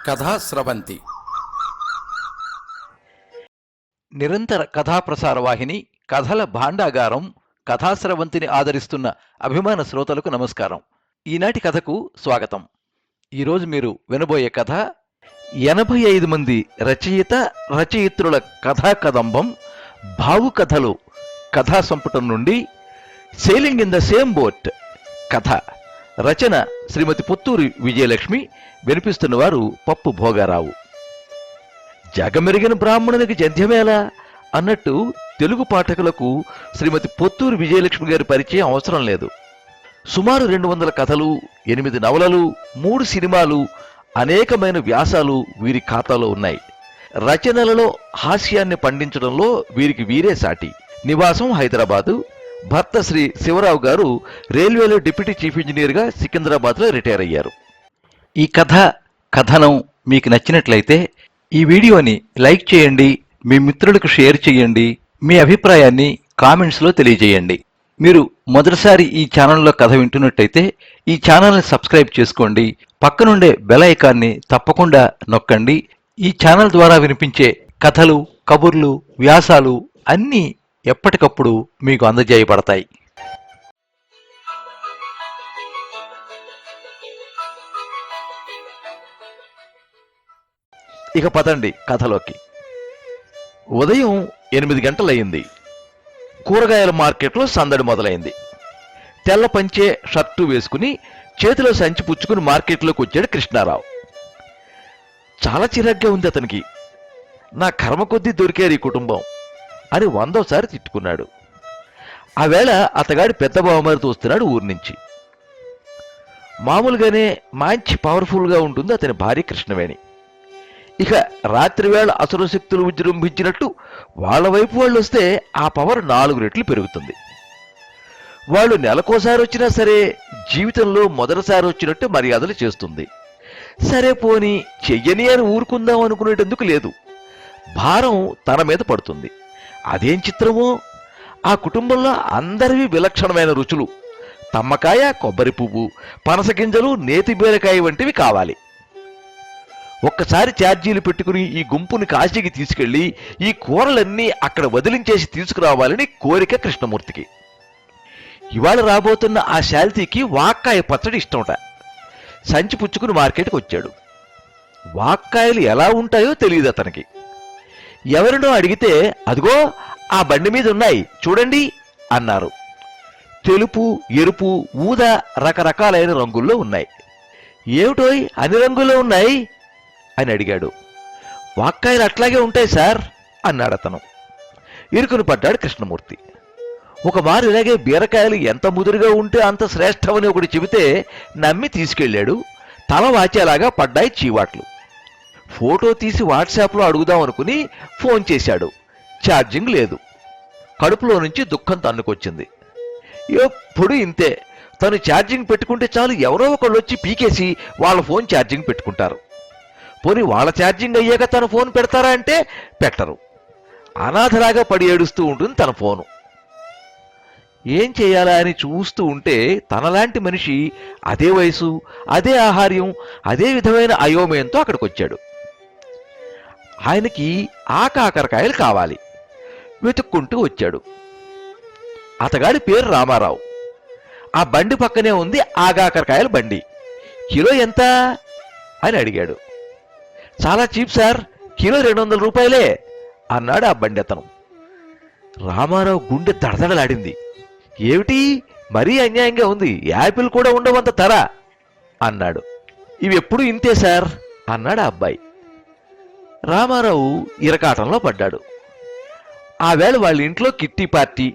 కథా స్రవంతి నిరంతర కథాప్రసార వాహిని కథల భాండాగారం కథాస్రవంతిని ఆదరిస్తున్న అభిమాన శ్రోతలకు నమస్కారం. ఈనాటి కథకు స్వాగతం. ఈరోజు మీరు వినబోయే కథ 85 మంది రచయిత్రుల కథా కదంబం భావు కథలు కథా సంపుటం నుండి selling in the same boat కథ. రచన శ్రీమతి పుత్తూరి విజయలక్ష్మి. వినిపిస్తున్నవారు పప్పు భోగారావు. జగమెరిగిన బ్రాహ్మణునికి జంధ్యమేలా అన్నట్టు తెలుగు పాఠకులకు శ్రీమతి పొత్తూరి విజయలక్ష్మి గారి పరిచయం అవసరం లేదు. సుమారు 200 కథలు, 8 నవలలు, 3 సినిమాలు, అనేకమైన వ్యాసాలు వీరి ఖాతాలో ఉన్నాయి. రచనలలో హాస్యాన్ని పండించడంలో వీరికి వీరే సాటి. నివాసం హైదరాబాదు. భర్త శ్రీ శివరావు గారు రైల్వేలో డిప్యూటీ చీఫ్ ఇంజనీర్గా సికింద్రాబాద్లో రిటైర్ అయ్యారు. ఈ కథనం మీకు నచ్చినట్లయితే ఈ వీడియోని లైక్ చేయండి, మీ మిత్రులకు షేర్ చేయండి, మీ అభిప్రాయాన్ని కామెంట్స్లో తెలియజేయండి. మీరు మొదటిసారి ఈ ఛానల్లో కథ వింటున్నట్టయితే ఈ ఛానల్ని సబ్స్క్రైబ్ చేసుకోండి. పక్కనుండే బెల్ ఐకాన్ని తప్పకుండా నొక్కండి. ఈ ఛానల్ ద్వారా వినిపించే కథలు, కబుర్లు, వ్యాసాలు అన్నీ ఎప్పటికప్పుడు మీకు అందజేయబడతాయి. ఇక పదండి కథలోకి. ఉదయం 8 గంటలయ్యింది. కూరగాయల మార్కెట్లో సందడి మొదలైంది. తెల్ల పంచే షర్టు వేసుకుని చేతిలో సంచి పుచ్చుకుని మార్కెట్లోకి వచ్చాడు కృష్ణారావు. చాలా చిరాగ్గా ఉంది అతనికి. నా కర్మ కొద్దీ దొరికారు ఈ కుటుంబం అని 100వ తిట్టుకున్నాడు. ఆ వేళ అతగాడి పెద్ద బావమరిది వస్తున్నాడు ఊరి నుంచి. మామూలుగానే మంచి పవర్ఫుల్గా ఉంటుంది అతని భార్య కృష్ణవేణి. ఇక రాత్రివేళ అసుర శక్తులు విజృంభించినట్టు వాళ్ళ వైపు వాళ్ళు వస్తే ఆ పవర్ 4 రెట్లు పెరుగుతుంది. వాళ్ళు నెలకోసారి వచ్చినా సరే జీవితంలో మొదటిసారి వచ్చినట్టు మర్యాదలు చేస్తుంది. సరే పోని చెయ్యని అని ఊరుకుందాం అనుకునేటందుకు లేదు. భారం తన మీద పడుతుంది. అదేం చిత్రమో, ఆ కుటుంబంలో అందరివి విలక్షణమైన రుచులు. తమ్మకాయ, కొబ్బరి పువ్వు, పనస గింజలు, నేతి బీరకాయ వంటివి కావాలి. ఒక్కసారి ఛార్జీలు పెట్టుకుని ఈ గుంపుని కాశీకి తీసుకెళ్లి ఈ కూరలన్నీ అక్కడ వదిలించేసి తీసుకురావాలని కోరిక కృష్ణమూర్తికి. ఇవాళ రాబోతున్న ఆ శాల్తీకి వాక్కాయ పచ్చడి ఇష్టమట. సంచి పుచ్చుకుని మార్కెట్కి వచ్చాడు. వాక్కాయలు ఎలా ఉంటాయో తెలియదు అతనికి. ఎవరినో అడిగితే అదిగో ఆ బండి మీద ఉన్నాయి చూడండి అన్నారు. తెలుపు, ఎరుపు, ఊదా రకరకాలైన రంగుల్లో ఉన్నాయి. ఏమిటోయ్ అన్ని రంగుల్లో ఉన్నాయి అని అడిగాడు. వాక్కాయలు అట్లాగే ఉంటాయి సార్ అన్నాడు అతను. ఇరుకుని పడ్డాడు కృష్ణమూర్తి. ఒక మారు ఇలాగే బీరకాయలు ఎంత ముదురుగా ఉంటే అంత శ్రేష్టమని ఒకటి చెబితే నమ్మి తీసుకెళ్లాడు. తల వాచేలాగా పడ్డాయి చీవాట్లు. ఫోటో తీసి వాట్సాప్లో అడుగుదాం అనుకుని ఫోన్ చేశాడు. ఛార్జింగ్ లేదు. కడుపులో నుంచి దుఃఖం తన్నుకొచ్చింది. ఎప్పుడు ఇంతే. తను ఛార్జింగ్ పెట్టుకుంటే చాలు ఎవరో ఒకళ్ళు వచ్చి పీకేసి వాళ్ళ ఫోన్ ఛార్జింగ్ పెట్టుకుంటారు. పోనీ వాళ్ళ ఛార్జింగ్ అయ్యాక తన ఫోన్ పెడతారా అంటే పెట్టరు. అనాథలాగా పడి ఏడుస్తూ ఉంటుంది తన ఫోను. ఏం చేయాలా అని చూస్తూ ఉంటే తనలాంటి మనిషి అదే వయసు, అదే ఆహార్యం, అదే విధమైన అయోమయంతో అక్కడికి వచ్చాడు. ఆయనకి కాకరకాయలు కావాలి. వెతుక్కుంటూ వచ్చాడు. అతగాడి పేరు రామారావు. ఆ బండి పక్కనే ఉంది కాకరకాయల బండి. కిలో ఎంత అని అడిగాడు. చాలా చీప్ సార్, కిలో 200 రూపాయలే అన్నాడు ఆ బండి అతను. రామారావు గుండె దడదడలాడింది. ఏమిటి మరీ అన్యాయంగా ఉంది, యాపిల్ కూడా ఉండవంత ధర అన్నాడు. ఇవి ఎప్పుడు ఇంతే సార్ అన్నాడు ఆ అబ్బాయి. రామారావు ఇరకాటంలో పడ్డాడు. ఆ వేళ వాళ్ళ ఇంట్లో కిట్టి పార్టీ.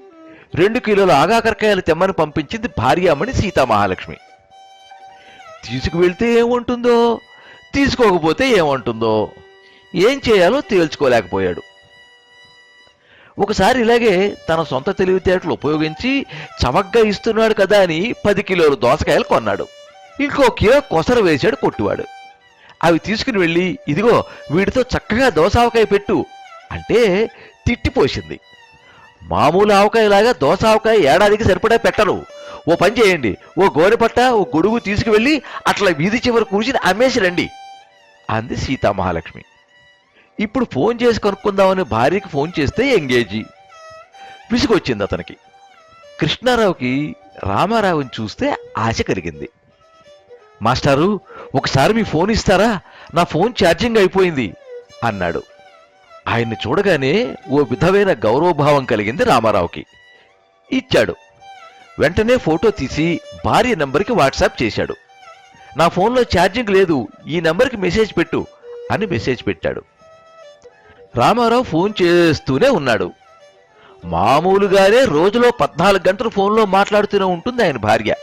2 కిలోల ఆగాకరకాయలు తెమ్మని పంపించింది భార్యామణి సీతామహాలక్ష్మి. తీసుకువెళ్తే ఏముంటుందో, తీసుకోకపోతే ఏమంటుందో, ఏం చేయాలో తేల్చుకోలేకపోయాడు. ఒకసారి ఇలాగే తన సొంత తెలివితేటలు ఉపయోగించి చవగ్గా ఇస్తున్నాడు కదా అని 10 కిలోల దోసకాయలు కొన్నాడు. ఇంకో కిలో కొసర వేశాడు కొట్టువాడు. అవి తీసుకుని వెళ్ళి ఇదిగో వీటితో చక్కగా దోసావకాయ పెట్టు అంటే తిట్టిపోసింది. మామూలు ఆవకాయలాగా దోసావకాయ ఏడాదికి సరిపడా పెట్టరు. ఓ పని చేయండి, ఓ గోనెపట్ట, ఓ గొడుగు తీసుకువెళ్ళి అట్లా వీధి చివరి కూర్చుని అమ్మేసి రండి అంది సీతామహాలక్ష్మి. ఇప్పుడు ఫోన్ చేసి కనుక్కుందామని భార్యకి ఫోన్ చేస్తే ఎంగేజీ. విసుగొచ్చింది అతనికి. కృష్ణారావుకి రామారావుని చూస్తే ఆశ కలిగింది. మాస్టారు, ఒకసారి మీ ఫోన్ ఇస్తారా? నా ఫోన్ ఛార్జింగ్ అయిపోయింది అన్నాడు. ఆయన్ని చూడగానే ఓ విధమైన గౌరవభావం కలిగింది రామారావుకి. ఇచ్చాడు. వెంటనే ఫోటో తీసి భార్య నంబర్కి వాట్సాప్ చేశాడు. నా ఫోన్లో ఛార్జింగ్ లేదు, ఈ నంబర్కి మెసేజ్ పెట్టు అని మెసేజ్ పెట్టాడు. రామారావు ఫోన్ చేస్తూనే ఉన్నాడు. మామూలుగానే రోజులో 14 గంటలు ఫోన్లో మాట్లాడుతూనే ఉంటుంది ఆయన భార్య.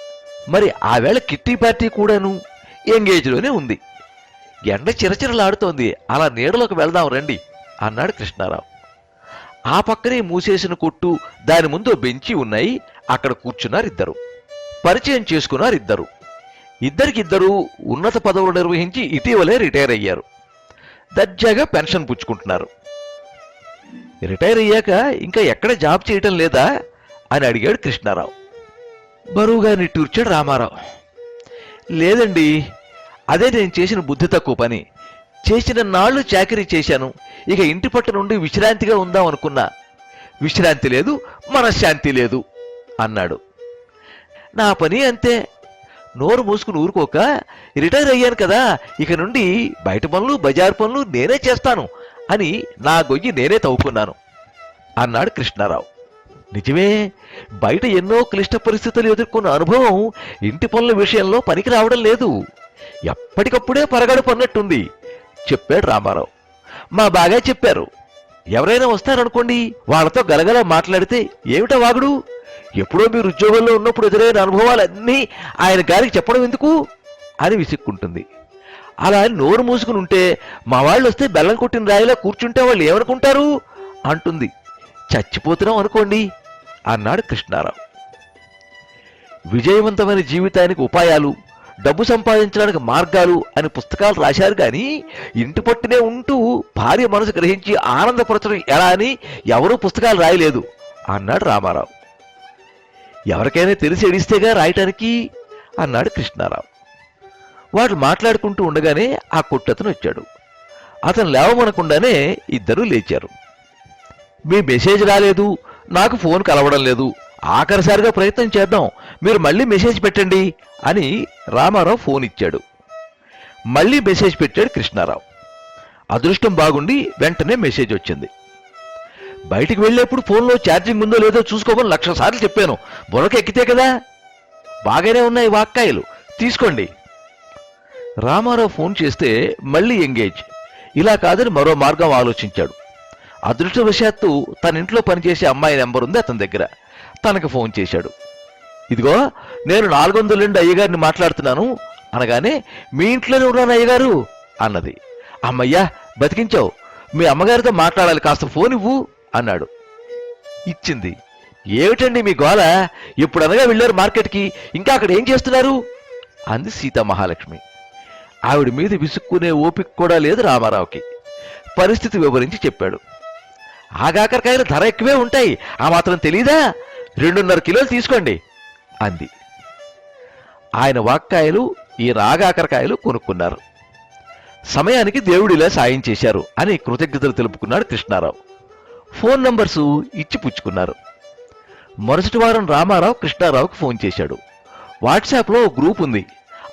మరి ఆ వేళ కిట్టి పార్టీ కూడాను ఎంగేజ్లోనే ఉంది. ఎండ చిరచిరలాడుతోంది, అలా నీడలోకి వెళ్దాం రండి అన్నాడు కృష్ణారావు. ఆ పక్కనే మూసేసిన కొట్టు, దాని ముందు బెంచి ఉన్నాయి. అక్కడ కూర్చున్నారు ఇద్దరు. పరిచయం చేసుకున్నారు ఇద్దరు. ఇద్దరికిద్దరూ ఉన్నత పదవులు నిర్వహించి ఇటీవలే రిటైర్ అయ్యారు. దర్జాగా పెన్షన్ పుచ్చుకుంటున్నారు. రిటైర్ అయ్యాక ఇంకా ఎక్కడ జాబ్ చేయటం లేదా అని అడిగాడు కృష్ణారావు. బరువుగా నిట్టూర్చాడు రామారావు. లేదండి, అదే నేను చేసిన బుద్ధి తక్కువ పని. చేసిన నాళ్లు చాకరీ చేశాను, ఇక ఇంటి పట్టు నుండి విశ్రాంతిగా ఉందాం అనుకున్నా. విశ్రాంతి లేదు, మనశ్శాంతి లేదు అన్నాడు. నా పని అంతే. నోరు మూసుకుని ఊరుకోక రిటైర్ అయ్యాను కదా, ఇక నుండి బయట పనులు బజారు పనులు నేనే చేస్తాను అని నా గొయ్యి నేనే తవ్వుకున్నాను అన్నాడు కృష్ణారావు. నిజమే, బయట ఎన్నో క్లిష్ట పరిస్థితులు ఎదుర్కొన్న అనుభవం ఇంటి పనుల విషయంలో పనికి రావడం లేదు. ఎప్పటికప్పుడే పరగడు పన్నట్టుంది చెప్పాడు రామారావు. మా బాగా చెప్పారు. ఎవరైనా వస్తారనుకోండి, వాళ్ళతో గలగల మాట్లాడితే ఏమిటా వాగుడు? ఎప్పుడో మీరు ఉద్యోగంలో ఉన్నప్పుడు ఎదురైన అనుభవాలన్నీ ఆయన గారికి చెప్పడం ఎందుకు అని విసుక్కుంటుంది. అలా నోరు మూసుకుని ఉంటే మా వాళ్ళు వస్తే బెల్లం కొట్టిన రాయిలా కూర్చుంటే వాళ్ళు ఏమనుకుంటారు అంటుంది. చచ్చిపోతున్నాం అనుకోండి అన్నాడు కృష్ణారావు. విజయవంతమైన జీవితానికి ఉపాయాలు, డబ్బు సంపాదించడానికి మార్గాలు అని పుస్తకాలు రాశారు కానీ ఇంటి పట్టునే ఉంటూ భార్య మనసు గ్రహించి ఆనందపరచడం ఎలా అని ఎవరూ పుస్తకాలు రాయలేదు అన్నాడు రామారావు. ఎవరికైనా తెలిసి ఎడిస్తేగా రాయటానికి అన్నాడు కృష్ణారావు. వాడు మాట్లాడుకుంటూ ఉండగానే ఆ కొట్టతను వచ్చాడు. అతను లేవమనకుండానే ఇద్దరూ లేచారు. మీ మెసేజ్ రాలేదు, నాకు ఫోన్ కలవడం లేదు, ఆఖరిసారిగా ప్రయత్నం చేద్దాం, మీరు మళ్ళీ మెసేజ్ పెట్టండి అని రామారావు ఫోన్ ఇచ్చాడు. మళ్ళీ మెసేజ్ పెట్టాడు కృష్ణారావు. అదృష్టం బాగుండి వెంటనే మెసేజ్ వచ్చింది. బయటికి వెళ్ళేప్పుడు ఫోన్లో ఛార్జింగ్ ఉందో లేదో చూసుకోమని 1,00,000 సార్లు చెప్పాను. బుర్రకు ఎక్కితే కదా. బాగానే ఉన్నాయి వాక్కాయలు, తీసుకోండి. రామారావు ఫోన్ చేస్తే మళ్ళీ ఎంగేజ్. ఇలా కాదని మరో మార్గం ఆలోచించాడు. అదృష్టవశాత్తు తన ఇంట్లో పనిచేసే అమ్మాయి నెంబర్ ఉంది అతని దగ్గర. తనకు ఫోన్ చేశాడు. ఇదిగో, నేను 402 అయ్యగారిని మాట్లాడుతున్నాను అనగానే, మీ ఇంట్లోనే ఉన్నాను అయ్యగారు అన్నది. అమ్మయ్యా, బతికించావు. మీ అమ్మగారితో మాట్లాడాలి, కాస్త ఫోన్ ఇవ్వు అన్నాడు. ఇచ్చింది. ఏమిటండి మీ గోల? ఎప్పుడనగా వెళ్ళారు మార్కెట్కి, ఇంకా అక్కడ ఏం చేస్తున్నారు అంది సీతామహాలక్ష్మి. ఆవిడ మీద విసుక్కునే ఓపిక కూడా లేదు రామారావుకి. పరిస్థితి వివరించి చెప్పాడు. ఆగాకరకాయలు ధర ఎక్కువే ఉంటాయి, ఆ మాత్రం తెలీదా? 2.5 కిలోలు తీసుకోండి అంది. ఆయన వాక్కాయలు, ఈ రాగాకరకాయలు కొనుక్కున్నారు. సమయానికి దేవుడిలా సాయం చేశారు అని కృతజ్ఞతలు తెలుపుకున్నాడు కృష్ణారావు. ఫోన్ నంబర్సు ఇచ్చి పుచ్చుకున్నారు. మరుసటి వారం రామారావు కృష్ణారావుకు ఫోన్ చేశాడు. వాట్సాప్లో ఓ గ్రూప్ ఉంది.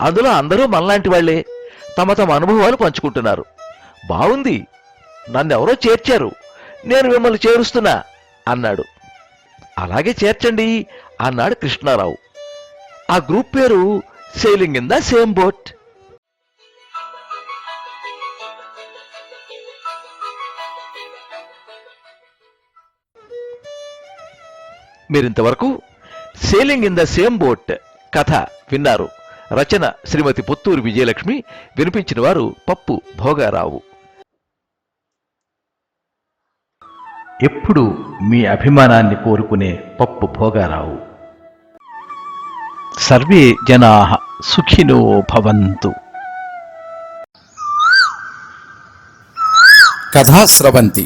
అందులో అందరూ మనలాంటి వాళ్లే. తమ తమ అనుభవాలు పంచుకుంటున్నారు. బాగుంది, నన్నెవరో చేర్చారు, నేను మిమ్మల్ని చేరుస్తున్నా అన్నాడు. అలాగే చేర్చండి అన్నాడు కృష్ణారావు. ఆ గ్రూప్ పేరు sailing in the same boat. మీరింతవరకు sailing in the same boat కథ విన్నారు. రచన శ్రీమతి పుత్తూరు విజయలక్ష్మి. వినిపించిన వారు పప్పు భోగారావు. ఎప్పుడు మీ అభిమానాన్ని కోరుకునే పప్పు భోగారావు. సర్వే జనాః సుఖినో భవంతు. కథా స్రవంతి